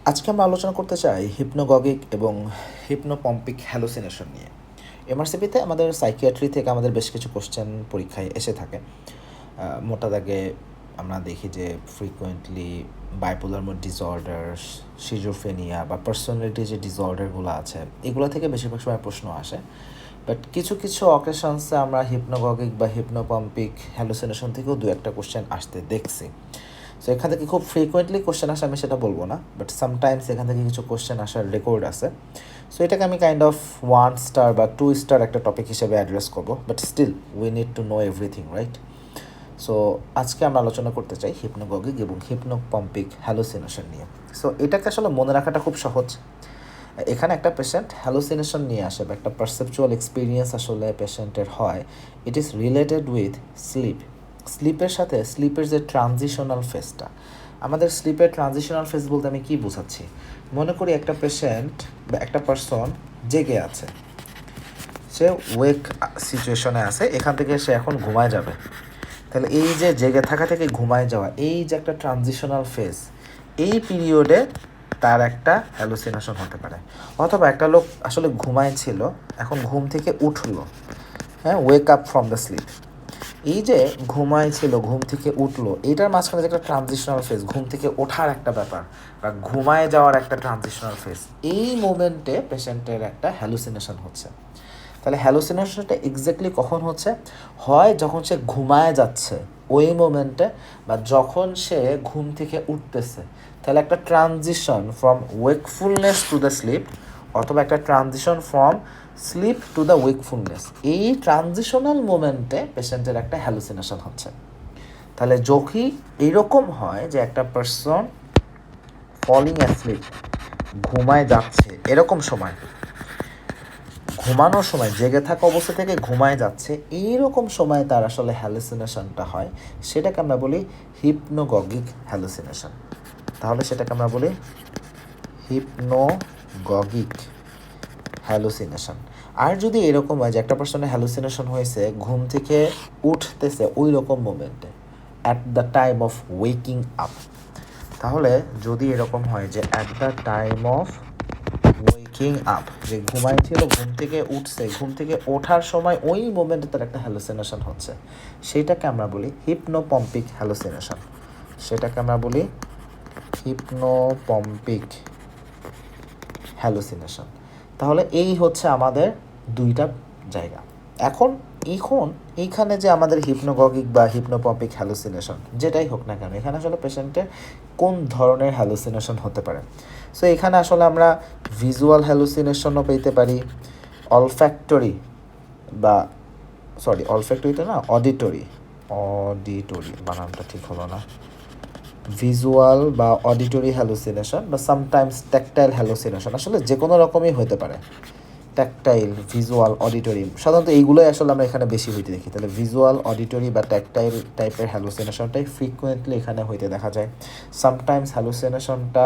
আজকে আমরা আলোচনা করতে চাই হিপনোগগিক এবং হিপনোপম্পিক হ্যালুসিনেশন নিয়ে। এমআরসিপিতে আমাদের সাইকিয়াট্রি থেকে আমাদের বেশ কিছু কোশ্চেন পরীক্ষায় এসে থাকে। মোটা দাগে আমরা দেখি যে frequently bipolar mood disorder, schizophrenia বা পার্সোনালিটি যে ডিসঅর্ডারগুলো আছে এগুলো থেকে বেশিরভাগ সময় প্রশ্ন আসে। বাট কিছু কিছু অকেশনসে আমরা হিপনোগগিক বা হিপনোপম্পিক হ্যালুসিনেশন থেকেও দু একটা কোশ্চেন আসতে দেখছি। সো এখান থেকে খুব ফ্রিকোয়েন্টলি কোশ্চেন আসে আমি সেটা বলবো না, বাট সামটাইমস এখান থেকে কিছু কোশ্চেন আসার রেকর্ড আছে। সো এটাকে আমি কাইন্ড অফ 1 স্টার বা 2 স্টার একটা টপিক হিসেবে অ্যাড্রেস করবো, but still we need to know everything, right? So আজকে আমরা আলোচনা করতে চাই হিপনোগগিক এবং হিপনোপম্পিক হ্যালুসিনেশন নিয়ে। সো এটাকে আসলে মনে রাখাটা খুব সহজ। এখানে একটা পেশেন্ট হ্যালুসিনেশন নিয়ে আসে বা একটা পারসেপচুয়াল এক্সপিরিয়েন্স আসলে পেশেন্টের হয়, it is related with sleep. স্লিপের সাথে স্লিপের যে ট্রানজিশনাল ফেজটা, আমাদের স্লিপের ট্রানজিশনাল ফেজ বলতে আমি কী বোঝাচ্ছি? মনে করি একটা পেশেন্ট বা একটা পারসন জেগে আছে, সে ওয়েক সিচুয়েশনে আছে, এখান থেকে সে এখন ঘুমায় যাবে। তাহলে এই যে জেগে থাকা থেকে ঘুমায় যাওয়া, এই যে একটা ট্রানজিশনাল ফেজ, এই পিরিয়ডে তার একটা হ্যালুসিনেশন হতে পারে। অথবা একটা লোক আসলে ঘুমায় ছিল, এখন ঘুম থেকে উঠলো, হ্যাঁ, wake up from the sleep. এই যে ঘুমায় ছিল, ঘুম থেকে উঠলো, এইটার মাঝখানে যে একটা ট্রানজিশনাল ফেজ, ঘুম থেকে ওঠার একটা ব্যাপার বা ঘুমায় যাওয়ার একটা ট্রানজিশনাল ফেজ, এই মোমেন্টে পেশেন্টের একটা হ্যালুসিনেশন হচ্ছে। তাহলে হ্যালুসিনেশনটা এক্স্যাক্টলি কখন হচ্ছে? হয় যখন সে ঘুমায় যাচ্ছে ওই মোমেন্টে, বা যখন সে ঘুম থেকে উঠতেছে। তাহলে একটা transition from wakefulness to the sleep, অথবা একটা transition from sleep to the wakefulness, এই ট্রানজিশনাল মোমেন্টে পেশেন্টের একটা হ্যালুসিনেশন হচ্ছে। তাহলে যখনই এইরকম হয় যে একটা পারসন ফলিং অ্যাসলিপ, ঘুমায় যাচ্ছে, এরকম সময়, ঘুমানোর সময়, জেগে থাকা অবস্থা থেকে ঘুমায় যাচ্ছে, এইরকম সময় তার আসলে হ্যালুসিনেশনটা হয়, সেটাকে আমরা বলি হিপনোগগিক হ্যালুসিনেশন। তাহলে সেটাকে আমরা বলি হিপনোগগিক হ্যালুসিনেশন। আর যদি এরকম হয় যে একটা পার্সনের হ্যালুসিনেশন হয়েছে ঘুম থেকে উঠতেছে ওই রকম মোমেন্টে, at the time of waking up, তাহলে যদি এরকম হয় যে at the time of waking up, যে ঘুমাইছিল, ঘুম থেকে উঠছে, ঘুম থেকে ওঠার সময় ওই মোমেন্টে তার একটা হ্যালুসিনেশন হচ্ছে, সেইটাকে আমরা বলি হিপনোপম্পিক হ্যালুসিনেশন। সেটাকে আমরা বলি হিপনোপম্পিক হ্যালুসিনেশন। তাহলে এই হচ্ছে আমাদের দুইটা জায়গা। এখন এইখানে যে আমাদের হিপনোগগিক বা হিপনোপম্পিক হ্যালুসিনেশন যেটাই হোক না কেন, এখানে আসলে পেশেন্টের কোন ধরনের হ্যালুসিনেশন হতে পারে? সো এখানে আসলে আমরা ভিজুয়াল হ্যালুসিনেশনও পেতে পারি, অলফ্যাক্টরি বা অলফ্যাক্টরি তো না, অডিটরি বানানটা ঠিক হলো না, ভিজুয়াল বা অডিটরি হ্যালুসিনেশন বা সামটাইমস ট্যাকটাইল হ্যালুসিনেশন, আসলে যে কোনো রকমই হতে পারে। ট্যাকটাইল, ভিজুয়াল, অডিটরি, সাধারণত এইগুলোই আসলে আমরা এখানে বেশি হইতে দেখি। তাহলে ভিজুয়াল, অডিটরি বা ট্যাকটাইল টাইপের হ্যালুসিনেশনটাই ফ্রিকুয়েন্টলি এখানে হইতে দেখা যায়। সামটাইমস হ্যালুসিনেশনটা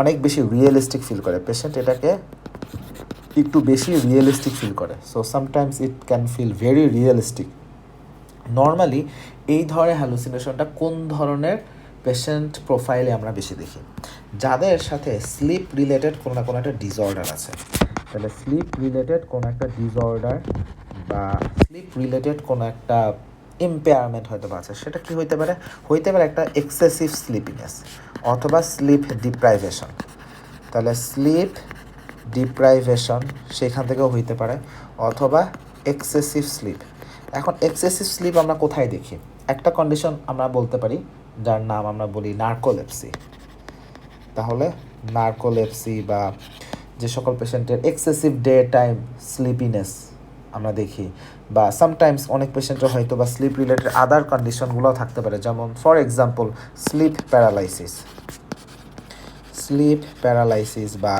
অনেক বেশি রিয়েলিস্টিক ফিল করে, পেশেন্ট এটাকে একটু বেশি রিয়েলিস্টিক ফিল করে। So sometimes it can feel very realistic. Normally এই ধরনের হ্যালুসিনেশনটা কোন ধরনের পেশেন্ট প্রোফাইলে আমরা বেশি দেখি? যাদের সাথে স্লিপ রিলেটেড কোনো না কোনো একটা ডিসঅর্ডার আছে। তাহলে স্লিপ রিলেটেড কোনো একটা ডিসঅর্ডার বা স্লিপ রিলেটেড কোনো একটা ইম্পেয়ারমেন্ট হয়তো বা আছে, সেটা কি হইতে পারে? হইতে পারে একটা এক্সেসিভ স্লিপিনেস অথবা স্লিপ ডিপ্রাইভেশন। তাহলে স্লিপ ডিপ্রাইভেশন সেখান থেকেও হইতে পারে, অথবা এক্সেসিভ স্লিপ। এখন এক্সেসিভ স্লিপ আমরা কোথায় দেখি? একটা কন্ডিশন আমরা বলতে পারি যার নাম আমরা বলি নার্কোলেপসি। তাহলে নার্কোলেপসি বা যে সকল পেশেন্টের এক্সেসিভ ডে টাইম স্লিপিনেস আমরা দেখি, বা সামটাইমস অনেক পেশেন্টের হয়তো বা স্লিপ রিলেটেড আদার কন্ডিশনগুলোও থাকতে পারে, যেমন ফর এক্সাম্পল স্লিপ প্যারালাইসিস বা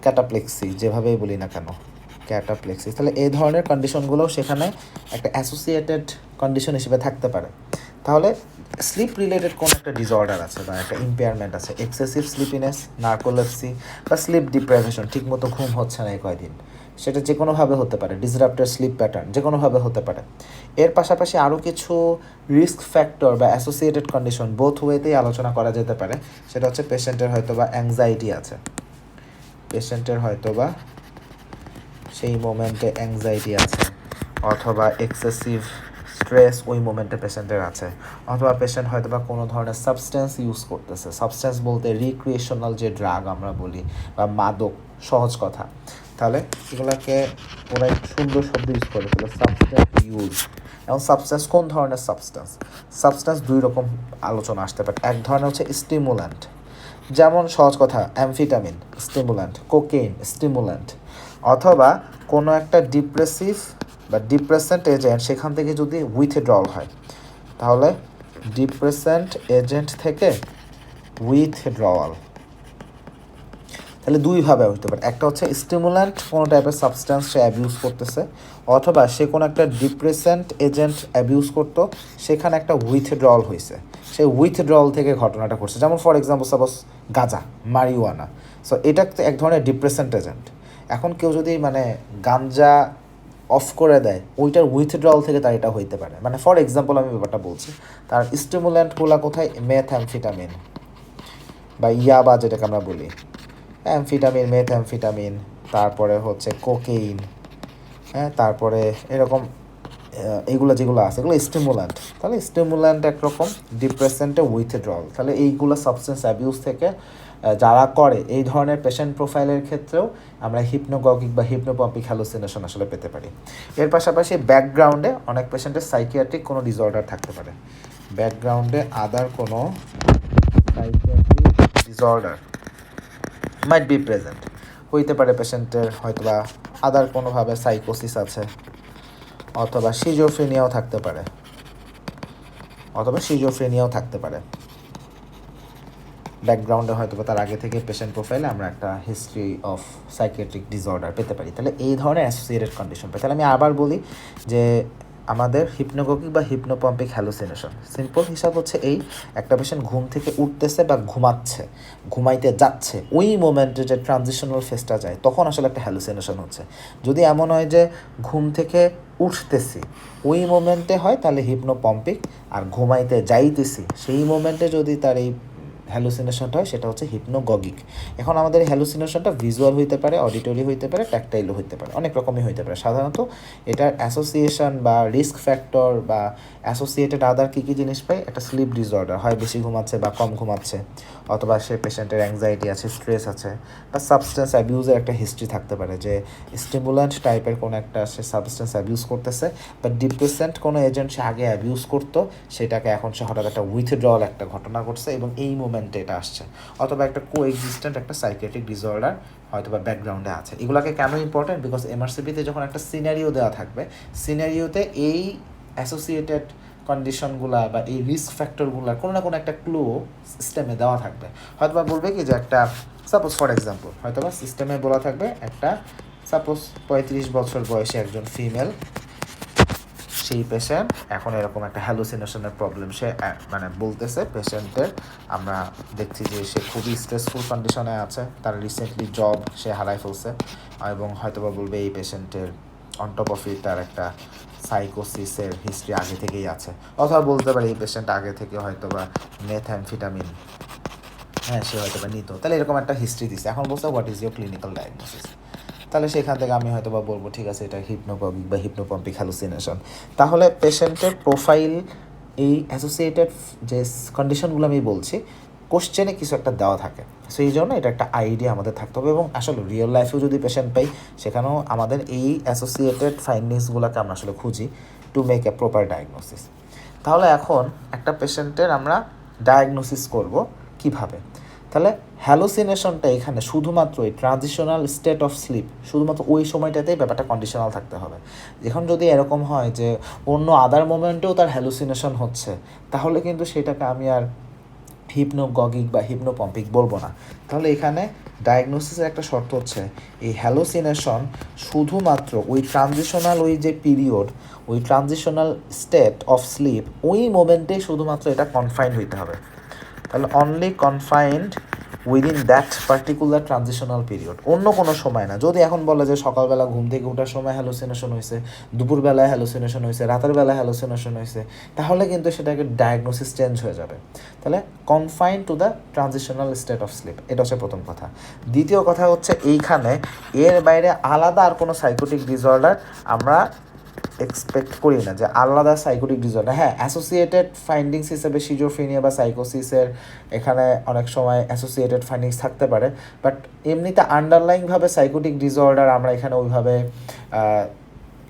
ক্যাটাপ্লেক্সি, যেভাবেই বলি না কেন, ক্যাটাপ্লেক্সিস। তাহলে এই ধরনের কন্ডিশনগুলোও সেখানে একটা অ্যাসোসিয়েটেড কন্ডিশন হিসেবে থাকতে পারে। তাহলে স্লিপ রিলেটেড কোনো একটা ডিসঅর্ডার আছে বা একটা ইম্পেয়ারমেন্ট আছে, এক্সেসিভ স্লিপিনেস, নার্কোলেপসি বা স্লিপ ডিপ্রাইভেশন, ঠিকমতো ঘুম হচ্ছে না এই কয়দিন, সেটা যে কোনোভাবে হতে পারে, ডিসরাপ্টেড স্লিপ প্যাটার্ন যে কোনোভাবে হতে পারে। এর পাশাপাশি আরও কিছু রিস্ক ফ্যাক্টর বা অ্যাসোসিয়েটেড কন্ডিশন বোথ ওয়েতেই আলোচনা করা যেতে পারে। সেটা হচ্ছে পেশেন্টের হয়তো বা অ্যাংজাইটি আছে, পেশেন্টের হয়তো বা সেই মোমেন্টে অ্যাংজাইটি আছে, অথবা এক্সেসিভ স্ট্রেস ওই মোমেন্টে পেশেন্টের আছে, অথবা পেশেন্ট হয়তো বা কোনো ধরনের সাবস্টেন্স ইউজ করতেছে। সাবস্টেন্স বলতে রিক্রিয়েশনাল যে ড্রাগ আমরা বলি বা মাদক, সহজ কথা। তাহলে এগুলোকে ওরা একটু সুন্দর শব্দ ইউজ করে ফেলে, সাবস্টেন্স ইউজ। এবং সাবস্টেন্স কোন ধরনের সাবস্টেন্স? সাবস্টেন্স দুই রকম আলোচনা আসতে পারে। এক ধরনের হচ্ছে স্টিমুল্যান্ট, যেমন সহজ কথা অ্যামফিটামিন স্টিমুল্যান্ট, কোকেইন স্টিমুল্যান্ট, অথবা কোনো একটা ডিপ্রেসিভ বা ডিপ্রেসেন্ট এজেন্ট সেখান থেকে যদি উইথড্রল হয়, তাহলে ডিপ্রেসেন্ট এজেন্ট থেকে উইথড্রওয়াল, তাহলে দুইভাবে হতে পারে। একটা হচ্ছে স্টিমুল্যান্ট, কোনো টাইপের সাবস্টেন্স সে অ্যাবিউজ করতেছে, অথবা সে কোনো একটা ডিপ্রেসেন্ট এজেন্ট অ্যাবিউজ করতো, সেখানে একটা উইথড্রল হয়েছে, সেই উইথড্রল থেকে ঘটনাটা ঘটছে। যেমন ফর এক্সাম্পল সাপোজ গাঁজা, মারিওয়ানা। সো এটা এক ধরনের ডিপ্রেসেন্ট এজেন্ট। এখন কেউ যদি মানে গাঞ্জা অফ করে দেয়, ওইটার উইথড্রল থেকে তার এটা হইতে পারে। মানে ফর এক্সাম্পল আমি ব্যাপারটা বলছি, তার স্টিমুল্যান্টগুলো কোথায়? মেথঅ্যামফিটামিন বা ইয়াবা যেটাকে আমরা বলি, অ্যামফিটামিন, মেথঅ্যামফিটামিন, তারপরে হচ্ছে কোকেইন, হ্যাঁ, তারপরে এরকম এইগুলো যেগুলো আছে এগুলো স্টিমুল্যান্ট। তাহলে স্টিমুল্যান্ট একরকম, ডিপ্রেসেন্টে উইথড্রল। তাহলে এইগুলো সাবস্টেন্স অ্যাবিউজ থেকে যারা করে এই ধরনের পেশেন্ট প্রোফাইলের ক্ষেত্রেও আমরা হিপনোগগিক বা হিপনোপম্পিক হ্যালুসিনেশন আসলে পেতে পারি। এর পাশাপাশি ব্যাকগ্রাউন্ডে অনেক পেশেন্টের সাইকিয়াট্রিক কোনো ডিসঅর্ডার থাকতে পারে, ব্যাকগ্রাউন্ডে আদার কোনো psychiatric disorder might be present হইতে পারে। পেশেন্টের হয়তোবা আদার কোনোভাবে সাইকোসিস আছে, অথবা সিজোফ্রেনিয়াও থাকতে পারে, ব্যাকগ্রাউন্ডে হয়তো তার আগে থেকে পেশেন্ট প্রোফাইলে আমরা একটা হিস্ট্রি অফ সাইকিয়াট্রিক ডিসঅর্ডার পেতে পারি। তাহলে এই ধরনের অ্যাসোসিয়েটেড কন্ডিশন পাই। তাহলে আমি আবার বলি যে আমাদের হিপনোগগিক বা হিপনোপম্পিক হ্যালুসিনেশন সিম্পল হিসাব হচ্ছে এই: একটা পেশেন্ট ঘুম থেকে উঠতেছে বা ঘুমাইতে যাচ্ছে, ওই মোমেন্টে যে ট্রানজিশনাল ফেজটা যায় তখন আসলে একটা হ্যালুসিনেশন হচ্ছে। যদি এমন হয় যে ঘুম থেকে উঠতেছি ওই মোমেন্টে হয় তাহলে হিপনোপম্পিক, আর ঘুমাইতে যাইতেছি সেই মোমেন্টে যদি তার এই হ্যালুসিনেশনটা হয় সেটা হচ্ছে হিপনোগগিক। এখন আমাদের হ্যালুসিনেশনটা ভিজুয়াল হইতে পারে, অডিটরি হইতে পারে, ট্যাকটাইলও হইতে পারে, অনেক রকমই হইতে পারে। সাধারণত এটার অ্যাসোসিয়েশন বা রিস্ক ফ্যাক্টর বা অ্যাসোসিয়েটেড আদার কী কী জিনিস পাই? একটা স্লিপ ডিসঅর্ডার, হয় বেশি ঘুমাচ্ছে বা কম ঘুমাচ্ছে, অথবা সে পেশেন্টের অ্যাংজাইটি আছে, স্ট্রেস আছে, বা সাবস্টেন্স অ্যাবিউজের একটা হিস্ট্রি থাকতে পারে, যে স্টিমুল্যান্ট টাইপের কোনো একটা সে সাবস্টেন্স অ্যাবিউজ করতেছে, বা ডিপ্রেসেন্ট কোনো এজেন্ট সে আগে অ্যাবিউজ করতো, সেটাকে এখন সে হঠাৎ একটা উইথড্রল একটা ঘটনা ঘটছে এবং এই মোমেন্টে এটা আসছে, অথবা একটা কোএক্সিস্টেন্ট একটা সাইকিয়াট্রিক ডিসঅর্ডার হয়তো বা ব্যাকগ্রাউন্ডে আছে। এগুলোকে কেন ইম্পর্টেন্ট? বিকজ এমআরসিপিতে যখন একটা সিনারিও দেওয়া থাকবে, সিনারিওতে এই অ্যাসোসিয়েটেড কন্ডিশনগুলা বা এই রিস্ক ফ্যাক্টরগুলার কোনো না কোনো একটা ক্লু সিস্টেমে দেওয়া থাকবে। হয়তো বা বলবে কি যে একটা সাপোজ ফর এক্সাম্পল হয়তো বা সিস্টেমে বলা থাকবে একটা সাপোজ 35 বছর বয়সী একজন ফিমেল, সেই পেশেন্ট এখন এরকম একটা হ্যালুসিনেশনের প্রবলেম সে মানে বলতেছে পেশেন্টের, আমরা দেখছি যে সে খুবই স্ট্রেসফুল কন্ডিশনে আছে, তার রিসেন্টলি জব সে হারাই ফেলছে, এবং হয়তোবা বলবে এই পেশেন্টের অন টপ অফ ইট তার একটা সাইকোসিসের হিস্ট্রি আগে থেকেই আছে, অথবা বলতে পারে এই পেশেন্ট আগে থেকে হয়তোবা মেথঅ্যামফিটামিন সে হয়তোবা নিত। তাহলে এরকম একটা হিস্ট্রি দিচ্ছে, এখন বলছে what is your clinical diagnosis. তাহলে সেখান থেকে আমি হয়তো বা বলবো ঠিক আছে এটা হিপনোগগিক বা হিপনোপম্পিক হ্যালুসিনেশন। তাহলে পেশেন্টের প্রোফাইল এই অ্যাসোসিয়েটেড যে কন্ডিশনগুলো আমি বলছি কোশ্চেনে কিছু একটা দেওয়া থাকে, সেই জন্য এটা একটা আইডিয়া আমাদের থাকতে হবে। এবং আসলে রিয়েল লাইফেও যদি পেশেন্ট পাই সেখানেও আমাদের এই অ্যাসোসিয়েটেড ফাইন্ডিংসগুলোকে আমরা আসলে খুঁজি to make a proper diagnosis. তাহলে এখন একটা পেশেন্টের আমরা ডায়াগনোসিস করব কিভাবে? তাহলে হ্যালুসিনেশনটা এখানে শুধুমাত্র এই ট্রানজিশনাল স্টেট অফ স্লিপ, শুধুমাত্র ওই সময়টাতেই ব্যাপারটা কন্ডিশনাল থাকতে হবে। এখন যদি এরকম হয় যে অন্য আদার মোমেন্টেও তার হ্যালুসিনেশন হচ্ছে, তাহলে কিন্তু সেটাকে আমি আর হিপনোগগিক বা হিপনোপম্পিক বলবো না। তাহলে এখানে ডায়াগনোসিসের একটা শর্ত হচ্ছে এই হ্যালুসিনেশন শুধুমাত্র ওই ট্রানজিশনাল ওই যে পিরিয়ড, ওই ট্রানজিশনাল স্টেট অফ স্লিপ ওই মোমেন্টেই শুধুমাত্র এটা কনফাইন্ড হইতে হবে। তাহলে only confined within that particular transitional period, অন্য কোনো সময় না। যদি এখন বলে যে সকালবেলা ঘুম থেকে ওঠার সময় হ্যালোসিনেশন হয়েছে, দুপুরবেলায় হ্যালোসিনেশন হয়েছে, রাতের বেলা হ্যালোসিনেশন হয়েছে, তাহলে কিন্তু সেটাকে ডায়াগনোসিস চেঞ্জ হয়ে যাবে। তাহলে confine to the transitional state of sleep, এটা হচ্ছে প্রথম কথা। দ্বিতীয় কথা হচ্ছে এইখানে এর বাইরে আলাদা আর কোনো সাইকোটিক ডিসঅর্ডার আমরা এক্সপেক্ট করি না, যে আলাদা সাইকোটিক ডিসঅর্ডার। হ্যাঁ, অ্যাসোসিয়েটেড ফাইন্ডিংস হিসেবে সিজোফ্রেনিয়া বা সাইকোসিসের এখানে অনেক সময় অ্যাসোসিয়েটেড ফাইন্ডিংস থাকতে পারে, বাট এমনিতে আন্ডারলাইংভাবে সাইকোটিক ডিসঅর্ডার আমরা এখানে ওইভাবে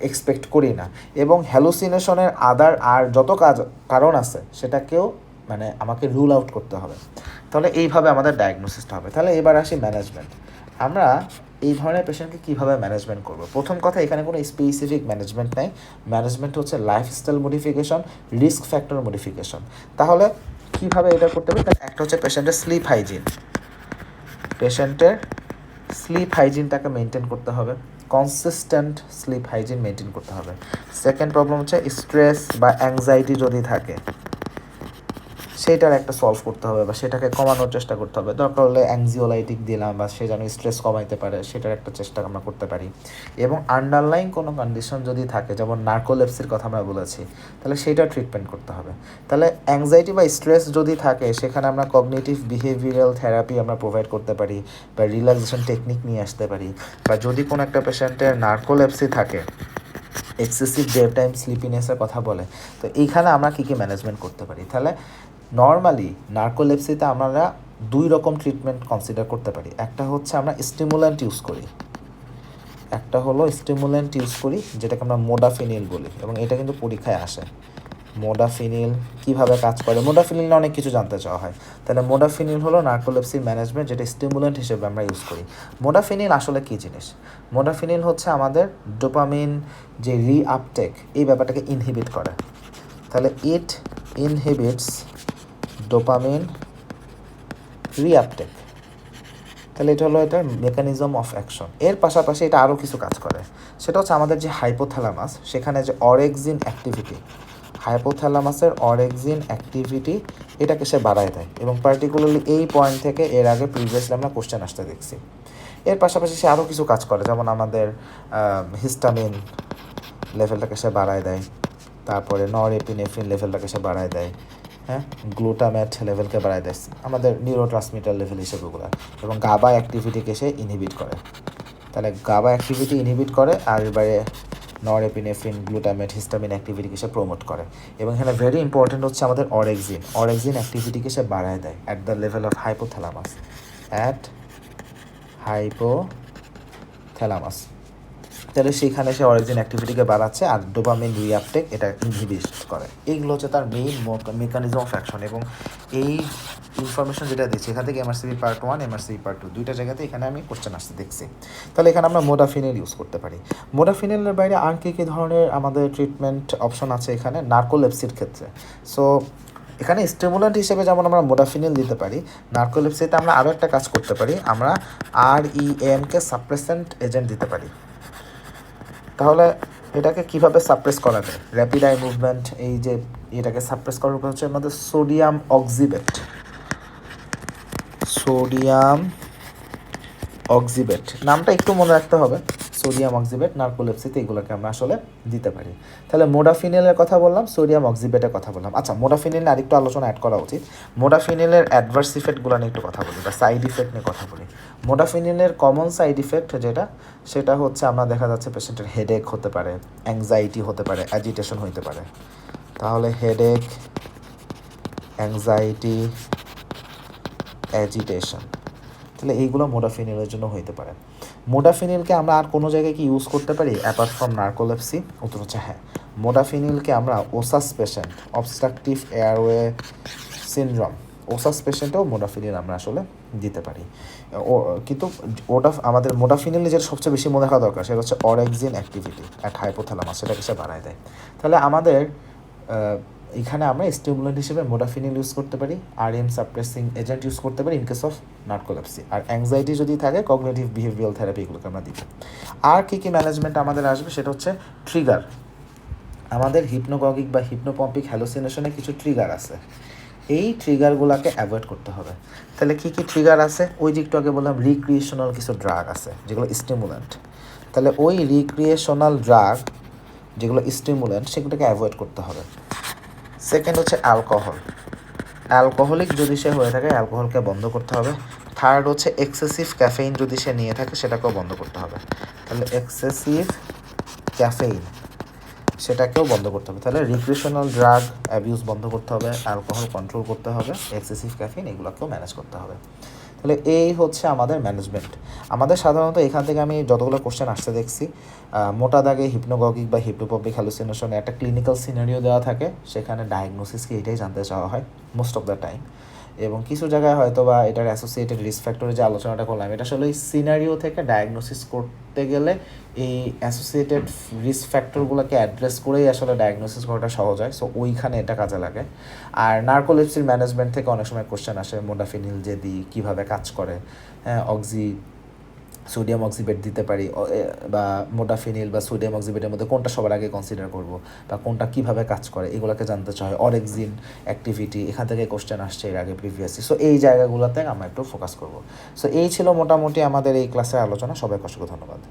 এক্সপেক্ট করি না। এবং হ্যালুসিনেশনের আর যত কারণ আছে সেটাকেও মানে আমাকে রুল আউট করতে হবে। তাহলে এইভাবে আমাদের ডায়াগনোসিসটা হবে। তাহলে এবার আসি ম্যানেজমেন্ট। আমরা এই ধরনের পেশেন্টকে কীভাবে ম্যানেজমেন্ট করবো? প্রথম কথা, এখানে কোনো স্পেসিফিক ম্যানেজমেন্ট নেই। ম্যানেজমেন্ট হচ্ছে lifestyle modification, risk factor modification. তাহলে কীভাবে এটা করতে হবে? একটা হচ্ছে পেশেন্টের স্লিপ হাইজিন, পেশেন্টের স্লিপ হাইজিনটাকে মেনটেন করতে হবে, কনসিস্টেন্ট স্লিপ হাইজিন মেনটেন করতে হবে। সেকেন্ড প্রবলেম হচ্ছে স্ট্রেস বা অ্যাংজাইটি যদি থাকে সেটার একটা সলভ করতে হবে বা সেটাকে কমানোর চেষ্টা করতে হবে। দরকার হলে অ্যাংজিওলাইটিক দিলাম বা সে যেন স্ট্রেস কমাইতে পারে সেটার একটা চেষ্টা আমরা করতে পারি। এবং আন্ডারলাইং কোনো কন্ডিশন যদি থাকে, যেমন নার্কোলেপসির কথা আমরা বলেছি, তাহলে সেটা ট্রিটমেন্ট করতে হবে। তাহলে অ্যাংজাইটি বা স্ট্রেস যদি থাকে সেখানে আমরা কগনিটিভ বিহেভিয়ারাল থেরাপি আমরা প্রোভাইড করতে পারি বা রিল্যাক্সেশন টেকনিক নিয়ে আসতে পারি। বা যদি কোনো একটা পেশেন্টের নার্কোলেপসি থাকে, এক্সেসিভ ডে টাইম স্লিপিনেসের কথা বলে, তো এইখানে আমরা কী কী ম্যানেজমেন্ট করতে পারি? তাহলে নর্মালি নার্কোলেপসিতে আমরা দুই রকম ট্রিটমেন্ট কনসিডার করতে পারি। একটা হচ্ছে আমরা স্টিমুল্যান্ট ইউজ করি, একটা হলো স্টিমুল্যান্ট ইউজ করি যেটাকে আমরা মোডাফিনিল বলি, এবং এটা কিন্তু পরীক্ষায় আসে। মোডাফিনিল কীভাবে কাজ করে, মোডাফিনিল অনেক কিছু জানতে চাওয়া হয়। তাহলে মোডাফিনিল হলো নার্কোলেপসি ম্যানেজমেন্ট, যেটা স্টিমুল্যান্ট হিসেবে আমরা ইউজ করি। মোডাফিনিল আসলে কী জিনিস? মোডাফিনিল হচ্ছে আমাদের ডোপামিন যে রিআপটেক, এই ব্যাপারটাকে ইনহিবিট করে। তাহলে ইট ইনহিবিটস ডোপামিন রিআপটেক। তাহলে এটা হলো এটার মেকানিজম অফ অ্যাকশন। এর পাশাপাশি এটা আরও কিছু কাজ করে, সেটা হচ্ছে আমাদের যে হাইপোথ্যালামাস, সেখানে যে অরেক্সিন অ্যাক্টিভিটি, হাইপোথ্যালামাসের অরেক্সিন অ্যাক্টিভিটি এটাকে সে বাড়ায় দেয়। এবং পার্টিকুলারলি এই পয়েন্ট থেকে এর আগে প্রিভিয়াসলি আমরা কোশ্চেন আসতে দেখছি। এর পাশাপাশি সে আরও কিছু কাজ করে, যেমন আমাদের হিস্টামিন লেভেলটাকে সে বাড়ায় দেয়, তারপরে নরএপিনেফ্রিন লেভেলটাকে সে বাড়ায় দেয়, হ্যাঁ, গ্লুটামেট লেভেলকে বাড়ায় দেয়, আমাদের নিউরোট্রান্সমিটার লেভেল হিসেবে ওগুলো, এবং গাবা অ্যাক্টিভিটিকে সে ইনহিবিট করে। তাহলে গাবা অ্যাক্টিভিটি ইনহিবিট করে, আর এবারে নরএপিনেফ্রিন, গ্লুটামেট, হিস্টামিন অ্যাক্টিভিটিকে সে প্রমোট করে। এবং এখানে ভেরি ইম্পর্টেন্ট হচ্ছে আমাদের অরেক্সিন অ্যাক্টিভিটিকে সে বাড়ায় দেয় at the level of hypothalamus, at hypothalamus. তাহলে সেখানে সে অরিজিন অ্যাক্টিভিটিকে বাড়াচ্ছে, আর ডোপামিন রিআপটেক এটা ইনহিবিট করে। এইগুলো হচ্ছে তার মেইন মেকানিজম অফ অ্যাকশন। এবং এই ইনফরমেশন যেটা দিচ্ছি এখান থেকে এমআরসিবি পার্ট 1, এমআরসিবি পার্ট 2 দুইটা জায়গাতে এখানে আমি কোশ্চেন আসতে দেখছি। তাহলে এখানে আমরা মোডাফিনিল ইউজ করতে পারি। মোডাফিনিলের বাইরে আর কী কী ধরনের আমাদের ট্রিটমেন্ট অপশন আছে এখানে নার্কোলেপসির ক্ষেত্রে? সো এখানে স্টিমুল্যান্ট হিসেবে যেমন আমরা মোডাফিনিল দিতে পারি, নার্কোলেপসিতে আমরা আরও একটা কাজ করতে পারি, আমরা REMকে সাপ্রেসেন্ট এজেন্ট দিতে পারি। তাহলে এটাকে কিভাবে সাপ্রেস করা যায়? র্যাপিড আই মুভমেন্ট, এই যে এটাকে সাপ্রেস করার উপর হচ্ছে আমাদের সোডিয়াম অক্সিবেট নামটা একটু মনে রাখতে হবে। সোডিয়াম অক্সিবেট নার্কোলেপসিতে এগুলোকে আমরা আসলে দিতে পারি। তাহলে মোডাফিনিলের কথা বললাম, সোডিয়াম অক্সিবেটের কথা বললাম। আচ্ছা, মোডাফিনিল আরেকটু আলোচনা অ্যাড করা উচিত। মোডাফিনিলের অ্যাডভার্স ইফেক্টগুলো নিয়ে একটু কথা বলি বা সাইড ইফেক্ট নিয়ে কথা বলি। মোডাফিনিলের কমন সাইড ইফেক্ট সেটা হচ্ছে আমরা দেখা যাচ্ছে পেশেন্টের হেডেক হতে পারে, অ্যাংজাইটি হতে পারে, অ্যাজিটেশন হতে পারে। তাহলে হেডেক, অ্যাংজাইটি, অ্যাজিটেশন, তাহলে এইগুলো মোডাফিনিলের জন্য হইতে পারে। মোডাফিনিলকে আমরা আর কোনো জায়গায় কি ইউজ করতে পারি অ্যাপার্ট ফ্রম নার্কোলেপসি? উত্তর হচ্ছে হ্যাঁ। মোডাফিনিলকে আমরা ওসাস পেশেন্ট, অবস্ট্রাকটিভ এয়ারওয়ে সিনড্রোম, ওসাস পেশেন্টেও মোডাফিনিল আমরা আসলে দিতে পারি। কিন্তু ওটা আমাদের মোডাফিনিল যেটা সবচেয়ে বেশি মনে রাখা দরকার সেটা হচ্ছে অরেক্সিন অ্যাক্টিভিটি অ্যাট হাইপোথ্যালামাস, সেটাকে সে বাড়ায় দেয়। তাহলে আমাদের এখানে আমরা স্টিমুলেন্ট হিসেবে মোডাফিনিল ইউজ করতে পারি, RM সাপ্রেসিং এজেন্ট ইউজ করতে পারি ইন কেস অফ নার্কোলেপসি। আর অ্যাংজাইটি যদি থাকে কগনিটিভ বিহেভিয়ারাল থেরাপি এগুলোকে আমরা দিই। আর কী কী ম্যানেজমেন্ট আমাদের আসবে সেটা হচ্ছে ট্রিগার। আমাদের হিপনোগগিক বা হিপনোপম্পিক হ্যালোসিনেশনে কিছু ট্রিগার আছে। এই ট্রিগারগুলোকে অ্যাভয়েড করতে হবে। তাহলে কী কী ট্রিগার আছে? ওই যে একটু আগে বললাম রিক্রিয়েশনাল কিছু ড্রাগ আছে যেগুলো স্টিমুল্যান্ট। তাহলে ওই রিক্রিয়েশনাল ড্রাগ যেগুলো স্টিমুল্যান্ট সেগুলোকে অ্যাভয়েড করতে হবে। সেকেন্ড হচ্ছে অ্যালকোহল। অ্যালকোহলিক যদি সে হয়ে থাকে অ্যালকোহলকে বন্ধ করতে হবে। থার্ড হচ্ছে এক্সেসিভ ক্যাফেইন যদি সে নিয়ে থাকে সেটাকেও বন্ধ করতে হবে। তাহলে এক্সেসিভ ক্যাফেইন সেটাকেও বন্ধ করতে হবে। তাহলে রিক্রিয়েশনাল ড্রাগ অ্যাবিউজ বন্ধ করতে হবে, অ্যালকোহল কন্ট্রোল করতে হবে, এক্সেসিভ ক্যাফেইন এগুলোকেও ম্যানেজ করতে হবে। তাহলে এই হচ্ছে আমাদের ম্যানেজমেন্ট। আমাদের সাধারণত এখান থেকে আমি যতগুলো কোশ্চেন আসতে দেখছি, মোটা দাগে হিপনোগগিক বা হিপনোপম্পিক হ্যালুসিনেশনে একটা ক্লিনিক্যাল সিনারিও দেওয়া থাকে, সেখানে ডায়াগনোসিসকে এটাই জানতে চাওয়া হয় মোস্ট অফ দ্য টাইম। এবং কিছু জায়গায় হয়তো বা এটার অ্যাসোসিয়েটেড রিস্ক ফ্যাক্টরে যে আলোচনাটা করলাম এটা আসলে এই সিনারিও থেকে ডায়াগনোসিস করতে গেলে এই অ্যাসোসিয়েটেড রিস্ক ফ্যাক্টরগুলোকে অ্যাড্রেস করেই আসলে ডায়াগনোসিস করাটা সহজ হয়। সো ওইখানে এটা কাজে লাগে। আর নার্কোলেপসির ম্যানেজমেন্ট থেকে অনেক সময় কোশ্চেন আসে, মোডাফিনিল যে দিই কীভাবে কাজ করে, হ্যাঁ সোডিয়াম অক্সিবেট দিতে পারি বা মোডাফিনিল বা সোডিয়াম অক্সিবেটের মধ্যে কোনটা সবার আগে কনসিডার করব বা কোনটা কীভাবে কাজ করে এগুলোকে জানতে চাই। অরেক্সিন অ্যাক্টিভিটি এখান থেকে কোশ্চেন আসছে এর আগে প্রিভিয়াসলি। সো এই জায়গাগুলোতে আমরা একটু ফোকাস করব। সো এই ছিল মোটামুটি আমাদের এই ক্লাসের আলোচনা। সবাইকে অসংখ্য ধন্যবাদ।